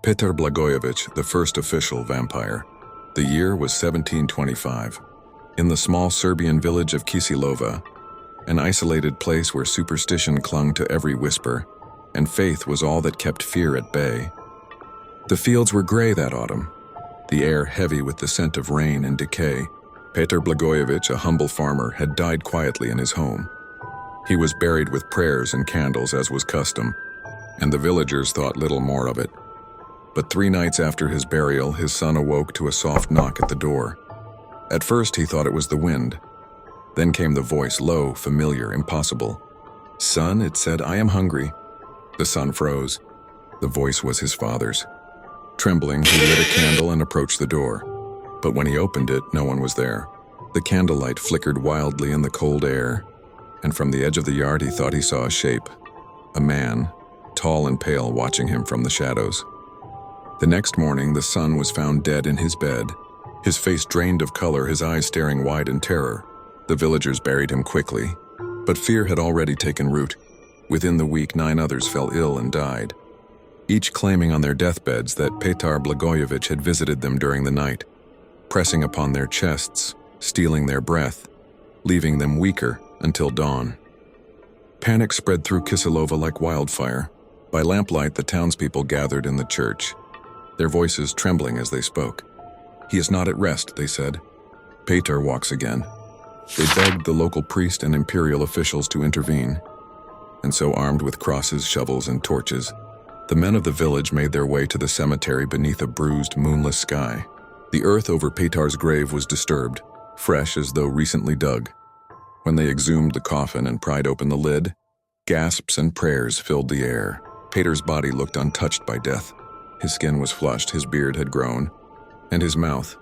Petar Blagojević, the first official vampire. The year was 1725. In the small Serbian village of Kisilova, an isolated place where superstition clung to every whisper, and faith was all that kept fear at bay. The fields were gray that autumn, the air heavy with the scent of rain and decay. Petar Blagojević, a humble farmer, had died quietly in his home. He was buried with prayers and candles, as was custom, and the villagers thought little more of it. But 3 nights after his burial, his son awoke to a soft knock at the door. At first he thought it was the wind. Then came the voice, low, familiar, impossible. "Son," it said, "I am hungry." The son froze. The voice was his father's. Trembling, he lit a candle and approached the door. But when he opened it, no one was there. The candlelight flickered wildly in the cold air, and from the edge of the yard he thought he saw a shape. A man, tall and pale, watching him from the shadows. The next morning, the son was found dead in his bed, his face drained of color, his eyes staring wide in terror. The villagers buried him quickly, but fear had already taken root. Within the week, 9 others fell ill and died, each claiming on their deathbeds that Petar Blagojević had visited them during the night, pressing upon their chests, stealing their breath, leaving them weaker until dawn. Panic spread through Kisilova like wildfire. By lamplight, the townspeople gathered in the church, their voices trembling as they spoke. "He is not at rest," they said. "Petar walks again." They begged the local priest and imperial officials to intervene. And so, armed with crosses, shovels, and torches, the men of the village made their way to the cemetery beneath a bruised, moonless sky. The earth over Petar's grave was disturbed, fresh as though recently dug. When they exhumed the coffin and pried open the lid, gasps and prayers filled the air. Petar's body looked untouched by death. His skin was flushed, his beard had grown, and his mouth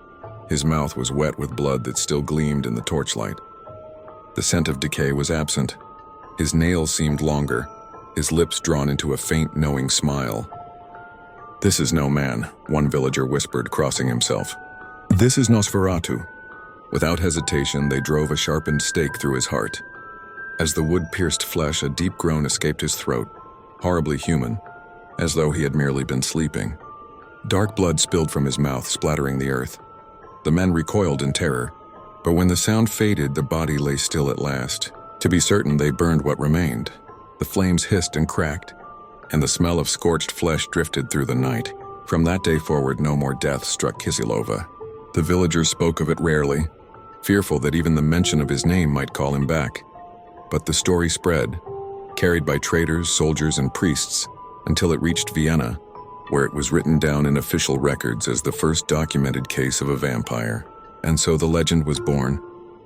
was wet with blood that still gleamed in the torchlight. The scent of decay was absent. His nails seemed longer, his lips drawn into a faint, knowing smile. "This is no man," one villager whispered, crossing himself. "This is Nosferatu." Without hesitation, they drove a sharpened stake through his heart. As the wood pierced flesh, a deep groan escaped his throat, horribly human, as though he had merely been sleeping. Dark blood spilled from his mouth, splattering the earth. The men recoiled in terror, but when the sound faded, the body lay still at last. To be certain, they burned what remained. The flames hissed and cracked, and the smell of scorched flesh drifted through the night. From that day forward, no more death struck Kisilova. The villagers spoke of it rarely, fearful that even the mention of his name might call him back. But the story spread, carried by traders, soldiers, and priests, until it reached Vienna, where it was written down in official records as the first documented case of a vampire. And so the legend was born.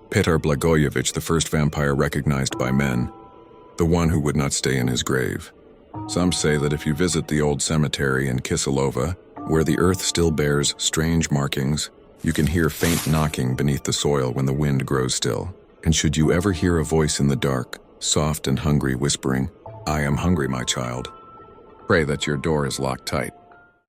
Petar Blagojević, the first vampire recognized by men, the one who would not stay in his grave. Some say that if you visit the old cemetery in Kisilova, where the earth still bears strange markings, you can hear faint knocking beneath the soil when the wind grows still. And should you ever hear a voice in the dark, soft and hungry, whispering, "I am hungry, my child," pray that your door is locked tight.